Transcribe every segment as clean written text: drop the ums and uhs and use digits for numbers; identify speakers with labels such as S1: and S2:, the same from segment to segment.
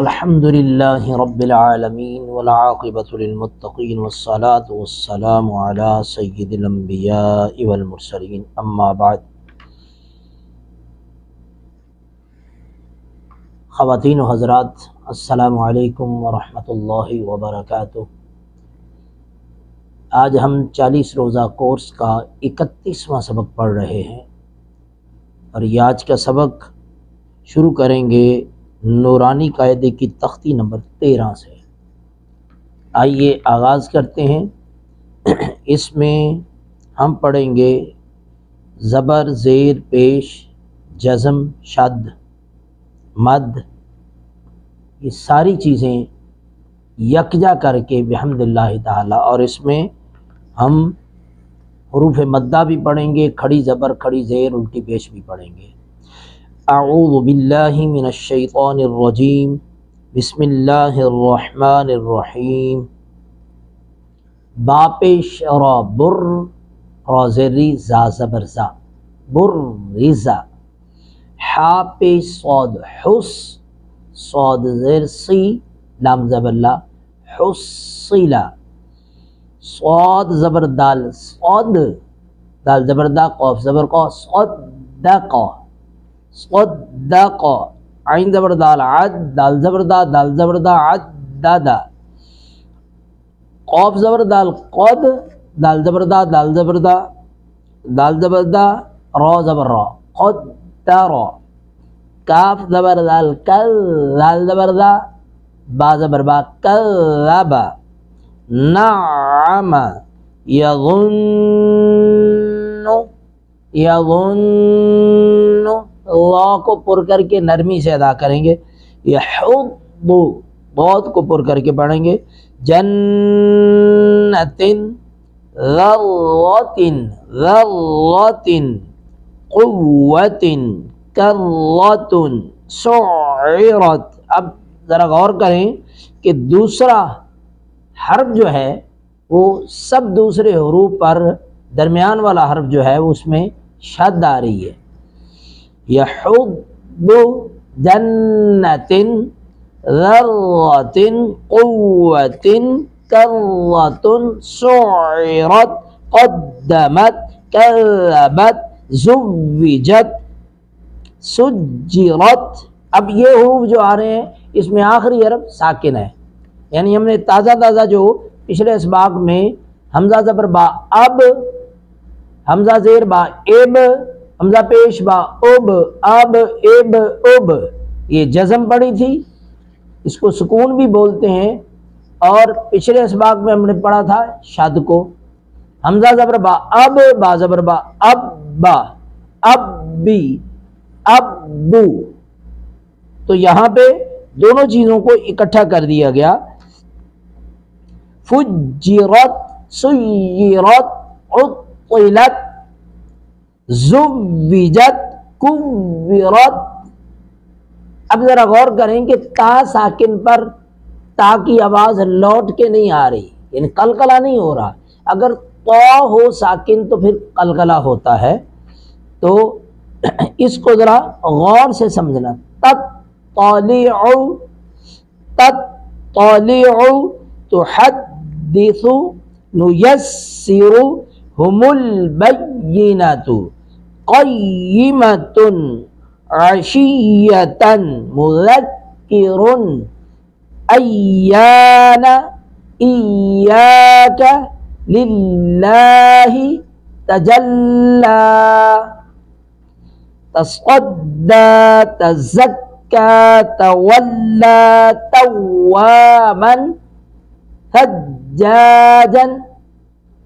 S1: الحمدللہ رب العالمین والعاقبۃ للمتقین والصلاة والسلام علی سید الانبیاء والمرسلین اما بعد۔ خواتین و حضرات، السلام علیکم ورحمۃ اللہ وبرکاتہ۔ آج ہم 40 روزہ کورس کا 31واں سبق پڑھ رہے ہیں، اور یہ آج کا سبق شروع کریں گے نورانی قاعدے کی تختی نمبر 13 سے۔ آئیے آغاز کرتے ہیں۔ اس میں ہم پڑھیں گے زبر، زیر، پیش، جزم، شد، مد، یہ ساری چیزیں یکجا کر کے بحمد اللہ تعالی، اور اس میں ہم حروف مدہ بھی پڑھیں گے، کھڑی زبر، کھڑی زیر، الٹی پیش بھی پڑھیں گے۔ اعوذ باللہ من الشیطان الرجیم، بسم اللہ الرحمن الرحیم۔ با پیش را، بر، را زری، زا زبر زا، بر رزا۔ حا پیش صاد، حس، صاد زیر سی، لام زبر لا، حصلا۔ صاد زبر دال، صاد، دال زبر دا، قاف زبر قا، صدقا، صدقا۔ عین زبر دال، عد، دال زبر دا، دال زبر دا، عددا۔ قاف زبر دال، قد، دال زبر دا، دال زبر دا، دال زبر دا، را زبر را، قدرا۔ کاف زبر دال، کل، دال زبر دا، با زبر با، کذبا۔ نعم، یظن، یظن، لا کو پر کر کے نرمی سے ادا کریں گے۔ یحض، ضاد کو پر کر کے پڑھیں گے۔ جنت، ذرۃ، ذرۃ، قوۃ، کرۃ، سعرت۔ اب ذرا غور کریں کہ دوسرا حرف جو ہے وہ سب دوسرے حروف پر درمیان والا حرف جو ہے اس میں شد آ رہی ہے۔ یحض، جنت، ذرۃ، قوۃ، کرۃ، سعرت، قدمت، کذبت، زوجت، سجرت۔ اب یہ حروف جو آ رہے ہیں اس میں آخری حرف ساکن ہے، یعنی ہم نے تازہ جو پچھلے اسباق میں حمزہ زبر با اب، حمزہ زیر با اب، حمزہ پیش با اب، اب، اب، اب، یہ جزم پڑھی تھی، اس کو سکون بھی بولتے ہیں۔ اور پچھلے اسباق میں ہم نے پڑھا تھا شد کو، حمزہ زبر با اب، با زبر با اب، با، اب بی، اب بو۔ تو یہاں پہ دونوں چیزوں کو اکٹھا کر دیا گیا۔ فجرت، سیرت، عطلت، زوجت، کورت۔ اب ذرا غور کریں کہ تا ساکن پر تا کی آواز لوٹ کے نہیں آ رہی، یعنی قلقلہ نہیں ہو رہا۔ اگر تا ہو ساکن تو پھر قلقلہ ہوتا ہے، تو اس کو ذرا غور سے سمجھنا۔ تطلع، تطلع، تحدث، نیسر، ہم البینۃ، قیمۃ، عشیۃ، مذکر، ایان، ایاک، للہ، تجلی، تصدی، تزکی، تولی، تواما، حجاجا۔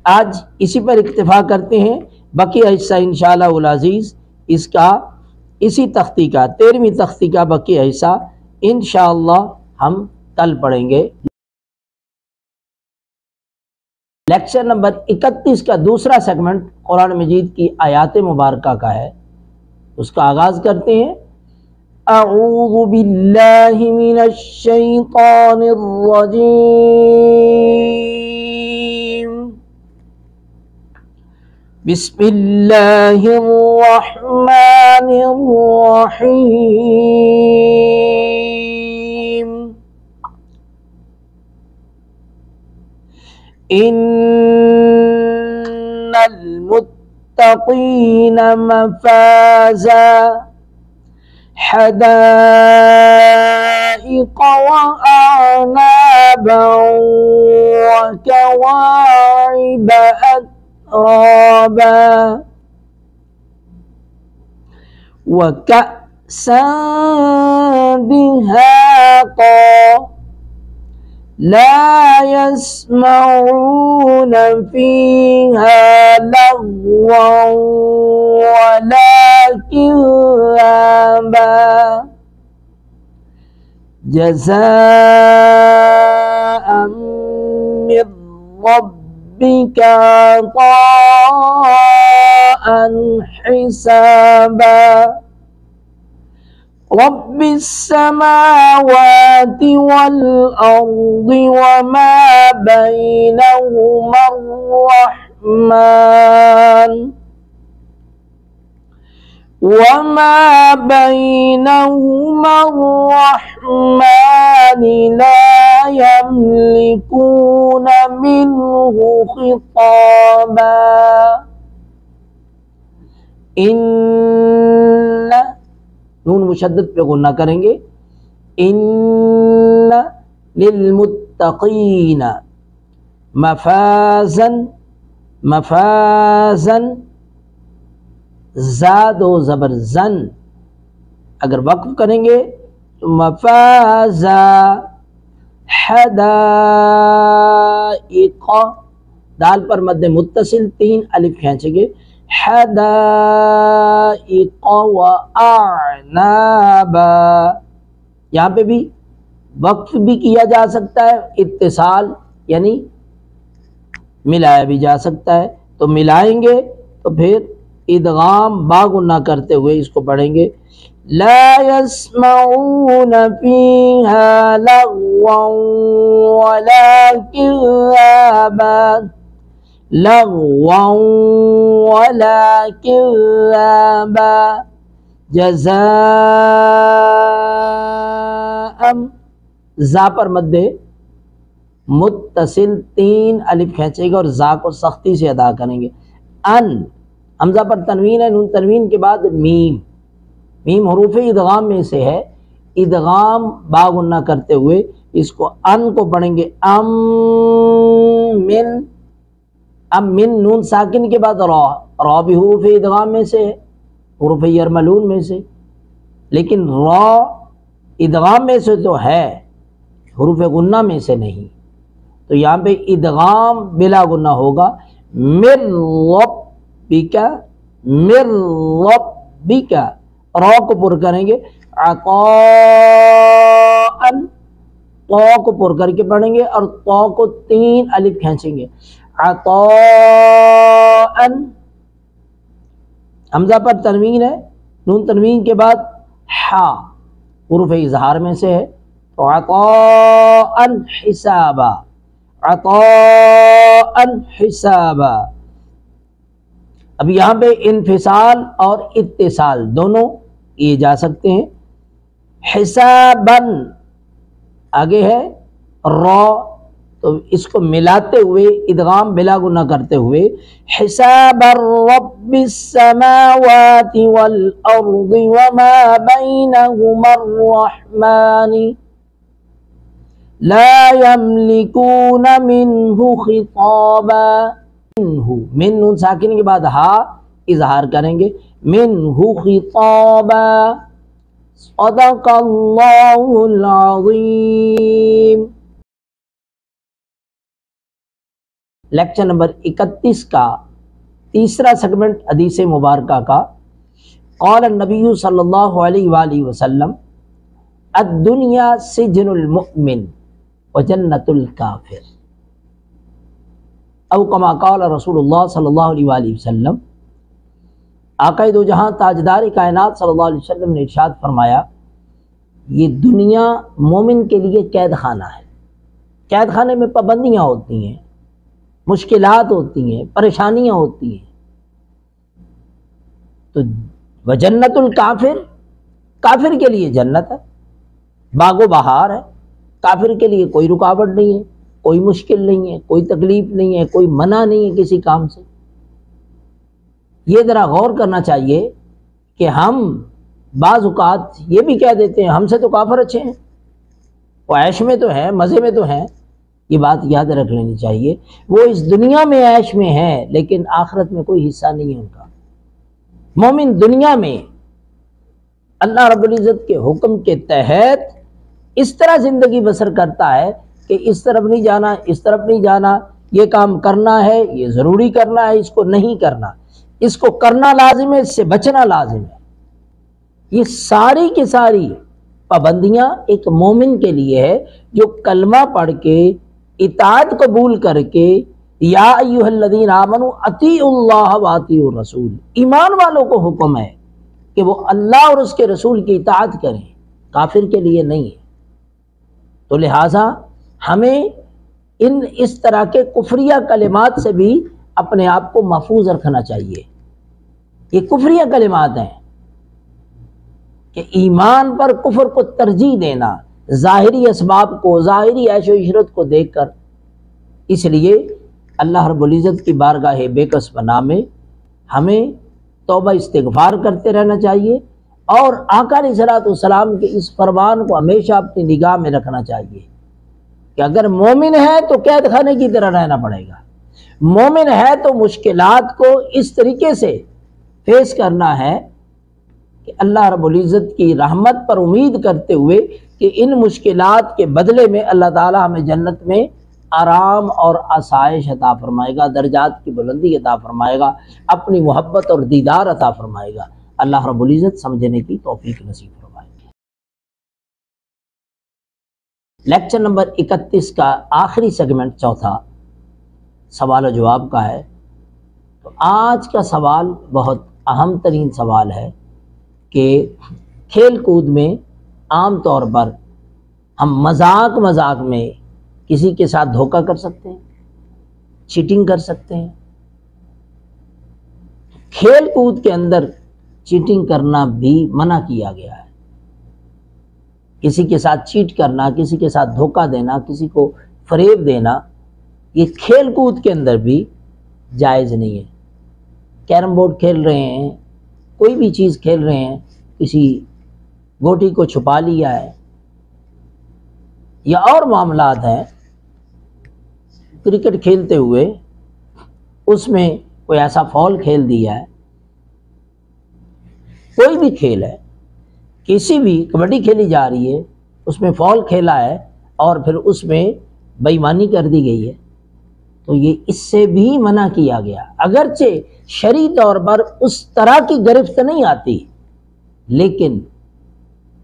S1: آج اسی پر اکتفا کرتے ہیں، باقی حصہ انشاءاللہ العزیز اس کا، اسی تختی کا 13ویں تختی کا باقی حصہ انشاءاللہ ہم کل پڑھیں گے۔ لیکچر نمبر 31 کا دوسرا سیگمنٹ قرآن مجید کی آیات مبارکہ کا ہے، اس کا آغاز کرتے ہیں۔ اعوذ باللہ من الشیطان الرجیم، بسم اللہ الرحمن الرحیم۔ ان المتقین مفازا حدائق وأعنابا وكواعب أترابا وكأسا دهاقا لا يسمعون فيها لغوا ولا كذابا جزاء من ربك عطاء حسابا رب السماوات والأرض وما بينهما الرحمن لا يملكون منه خطابا ان نون مشدد پہ غنہ کریں گے، ان للمتقین مفازن، مفازن زاد و زبر زن، اگر وقف کریں گے تو مفازا حدائق، دال پر مد متصل 3 الف کھینچیں گے، حدائق و اعنابا، یہاں پہ بھی وقف بھی کیا جا سکتا ہے، اتصال یعنی ملایا بھی جا سکتا ہے، تو ملائیں گے تو پھر ادغام با غنہ کرتے ہوئے اس کو پڑھیں گے، لا يسمعون فيها لغوا ولا كذابا، لغوا ولا كذابا جزاء، زا پر مد متصل 3 الف کھینچے گا اور زا کو سختی سے ادا کریں گے، ان، حمزہ پر تنوین ہے، نون تنوین کے بعد میم، میم حروف ادغام میں سے ہے، ادغام با غنہ کرتے ہوئے اس کو ان کو پڑھیں گے، ام من، ام من نون ساکن کے بعد را، را بھی حروف ادغام میں سے ہے، حروف یرملون میں سے، لیکن را ادغام میں سے تو ہے، حروف غنہ میں سے نہیں، تو یہاں پہ ادغام بلا غنہ ہوگا، من ربک، من ربک، را کو پر کریں گے، عطاء، طا کو پر کر کے پڑھیں گے اور طا کو 3 الف کھینچیں گے، عطاء، حمزہ پر تنوین ہے، نون تنوین کے بعد حا حروف اظہار میں سے ہے، تو عطاء حسابا، عطاء حسابا۔ اب یہاں پہ انفصال اور اتصال دونوں کیے جا سکتے ہیں، حساباً آگے ہے را، تو اس کو ملاتے ہوئے ادغام بلا غنہ کرتے ہوئے، حساب رب السماوات والارض وما بینہما الرحمن لا یملکون منہ خطابا، من نون ساکن کے بعد ہا اظہار کریں گے، منہ خطابا، صدق اللہ العظیم۔ لیکچر نمبر 31 کا تیسرا سیگمنٹ حدیث مبارکہ کا، قال النبی صلی اللہ علیہ وآلہ وسلم الدنیا سجن المؤمن وجنت الکافر، او کما قال رسول اللہ صلی اللہ علیہ وآلہ وسلم، آقا دو جہاں تاجدار کائنات صلی اللہ علیہ وسلم نے ارشاد فرمایا، یہ دنیا مومن کے لیے قید خانہ ہے، قید خانے میں پابندیاں ہوتی ہیں، مشکلات ہوتی ہیں، پریشانیاں ہوتی ہیں، تو وجنت الکافر، کافر کے لیے جنت ہے، باغ و بہار ہے، کافر کے لیے کوئی رکاوٹ نہیں ہے، کوئی مشکل نہیں ہے، کوئی تکلیف نہیں ہے، کوئی منع نہیں ہے کسی کام سے۔ یہ ذرا غور کرنا چاہیے کہ ہم بعض اوقات یہ بھی کہہ دیتے ہیں ہم سے تو کافر اچھے ہیں، وہ عیش میں تو ہیں، مزے میں تو ہیں۔ یہ بات یاد رکھ لینی چاہیے، وہ اس دنیا میں عیش میں ہے لیکن آخرت میں کوئی حصہ نہیں ہے ان کا۔ مومن دنیا میں اللہ رب العزت کے حکم کے تحت اس طرح زندگی بسر کرتا ہے کہ اس طرف نہیں جانا، اس طرف نہیں جانا، یہ کام کرنا ہے، یہ ضروری کرنا ہے، اس کو نہیں کرنا، اس کو کرنا لازم ہے، اس سے بچنا لازم ہے۔ یہ ساری کی ساری پابندیاں ایک مومن کے لیے ہے جو کلمہ پڑھ کے اطاعت قبول کر کے یا ایھا الذین آمنوا اطیعوا اللہ واطیعوا الرسول، ایمان والوں کو حکم ہے کہ وہ اللہ اور اس کے رسول کی اطاعت کریں، کافر کے لیے نہیں ہے۔ تو لہٰذا ہمیں اس طرح کے کفریہ کلمات سے بھی اپنے آپ کو محفوظ رکھنا چاہیے۔ یہ کفریہ کلمات ہیں کہ ایمان پر کفر کو ترجیح دینا، ظاہری اسباب کو، ظاہری عیش و عشرت کو دیکھ کر۔ اس لیے اللہ رب العزت کی بارگاہ بے کس پناہ میں ہمیں توبہ استغفار کرتے رہنا چاہیے اور آقا علیہ الصلوۃ والسلام کے اس فرمان کو ہمیشہ اپنی نگاہ میں رکھنا چاہیے کہ اگر مومن ہے تو قید خانے کی طرح رہنا پڑے گا، مومن ہے تو مشکلات کو اس طریقے سے فیس کرنا ہے کہ اللہ رب العزت کی رحمت پر امید کرتے ہوئے کہ ان مشکلات کے بدلے میں اللہ تعالی ہمیں جنت میں آرام اور آسائش عطا فرمائے گا، درجات کی بلندی عطا فرمائے گا، اپنی محبت اور دیدار عطا فرمائے گا۔ اللہ رب العزت سمجھنے کی توفیق نصیب فرمائے۔ لیکچر نمبر 31 کا آخری سیگمنٹ، چوتھا سوال و جواب کا ہے۔ تو آج کا سوال بہت اہم ترین سوال ہے کہ کھیل کود میں عام طور پر ہم مذاق میں کسی کے ساتھ دھوکہ کر سکتے ہیں، چیٹنگ کر سکتے ہیں۔ کھیل کود کے اندر چیٹنگ کرنا بھی منع کیا گیا ہے۔ کسی کے ساتھ چیٹ کرنا، کسی کے ساتھ دھوکہ دینا، کسی کو فریب دینا، یہ کھیل کود کے اندر بھی جائز نہیں ہے۔ کیرم بورڈ کھیل رہے ہیں، کوئی بھی چیز کھیل رہے ہیں، کسی گوٹی کو چھپا لیا ہے یا اور معاملات ہیں، کرکٹ کھیلتے ہوئے اس میں کوئی ایسا فال کھیل دیا ہے، کوئی بھی کھیل ہے، کسی بھی کبڈی کھیلی جا رہی ہے، اس میں فال کھیلا ہے اور پھر اس میں بے ایمانی کر دی گئی ہے، تو یہ اس سے بھی منع کیا گیا۔ اگرچہ شرعی طور پر اس طرح کی گرفت نہیں آتی، لیکن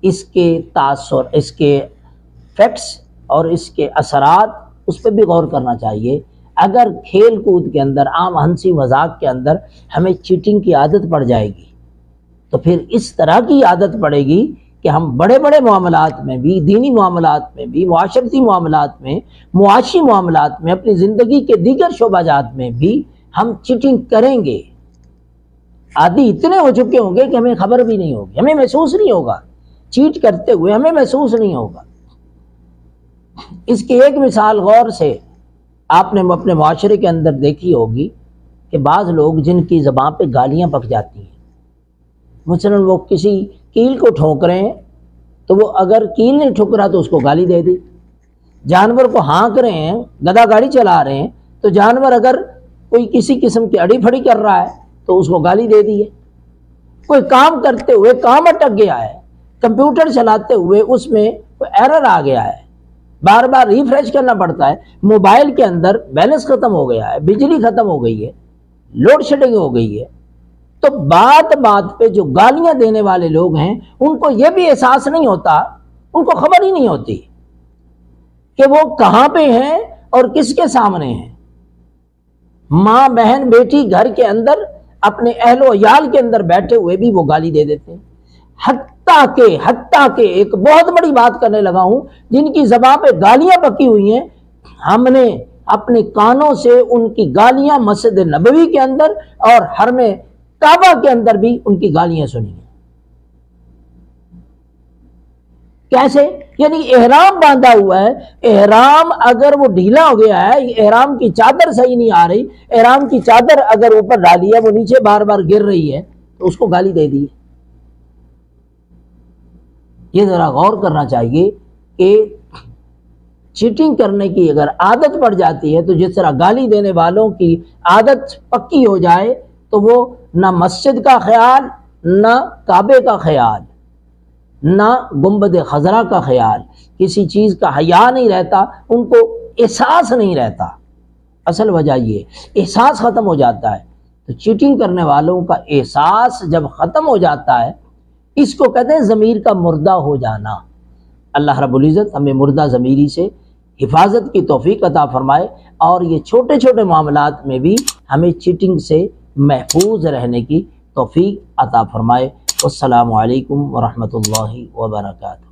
S1: اس کے تاثر، اس کے فیکٹس اور اس کے اثرات، اس پہ بھی غور کرنا چاہیے۔ اگر کھیل کود کے اندر، عام ہنسی مذاق کے اندر ہمیں چیٹنگ کی عادت پڑ جائے گی تو پھر اس طرح کی عادت پڑے گی کہ ہم بڑے بڑے معاملات میں بھی، دینی معاملات میں بھی، معاشرتی معاملات میں، معاشی معاملات میں، اپنی زندگی کے دیگر شعبہ جات میں بھی ہم چیٹنگ کریں گے۔ عادی اتنے ہو چکے ہوں گے کہ ہمیں خبر بھی نہیں ہوگی، ہمیں محسوس نہیں ہوگا، چیٹ کرتے ہوئے ہمیں محسوس نہیں ہوگا۔ اس کی ایک مثال غور سے آپ نے اپنے معاشرے کے اندر دیکھی ہوگی کہ بعض لوگ جن کی زبان پہ گالیاں پک جاتی ہیں، مثلا وہ کسی کیل کو ٹھوک رہے ہیں تو وہ اگر کیل نہیں ٹھکرا تو اس کو گالی دے دی، جانور کو ہانک رہے ہیں، گدھا گاڑی چلا رہے ہیں تو جانور اگر کوئی کسی قسم کی اڑی پھڑی کر رہا ہے تو اس کو گالی دے دی ہے، کوئی کام کرتے ہوئے کام اٹک گیا ہے، کمپیوٹر چلاتے ہوئے اس میں کوئی ایرر آ گیا ہے، بار بار ریفریش کرنا پڑتا ہے، موبائل کے اندر بیلنس ختم ہو گیا ہے، بجلی ختم ہو گئی ہے، لوڈ شیڈنگ ہو گئی ہے، تو بات بات پہ جو گالیاں دینے والے لوگ ہیں ان کو یہ بھی احساس نہیں ہوتا، ان کو خبر ہی نہیں ہوتی کہ وہ کہاں پہ ہیں اور کس کے سامنے ہیں۔ ماں بہن بیٹی گھر کے اندر اپنے اہل و عیال کے اندر بیٹھے ہوئے بھی وہ گالی دے دیتے ہیں۔ حتیٰ کہ ایک بہت بڑی بات کرنے لگا ہوں، جن کی زبان پہ گالیاں پکی ہوئی ہیں، ہم نے اپنے کانوں سے ان کی گالیاں مسجد نبوی کے اندر اور حرم کعبہ کے اندر بھی ان کی گالیاں سنی ہیں۔ کیسے؟ یعنی احرام باندھا ہوا ہے، احرام اگر وہ ڈھیلا ہو گیا ہے، احرام کی چادر صحیح نہیں آ رہی، احرام کی چادر اگر اوپر ڈالی ہے وہ نیچے بار بار گر رہی ہے تو اس کو گالی دے دی۔ یہ ذرا غور کرنا چاہیے کہ چیٹنگ کرنے کی اگر عادت پڑ جاتی ہے تو جس طرح گالی دینے والوں کی عادت پکی ہو جائے تو وہ نہ مسجد کا خیال، نہ کعبے کا خیال، نہ گنبد خضرا کا خیال، کسی چیز کا حیا نہیں رہتا، ان کو احساس نہیں رہتا۔ اصل وجہ یہ احساس ختم ہو جاتا ہے۔ تو چیٹنگ کرنے والوں کا احساس جب ختم ہو جاتا ہے، اس کو کہتے ہیں ضمیر کا مردہ ہو جانا۔ اللہ رب العزت ہمیں مردہ ضمیری سے حفاظت کی توفیق عطا فرمائے، اور یہ چھوٹے چھوٹے معاملات میں بھی ہمیں چیٹنگ سے محفوظ رہنے کی توفیق عطا فرمائے۔ السلام علیکم ورحمۃ اللہ وبرکاتہ۔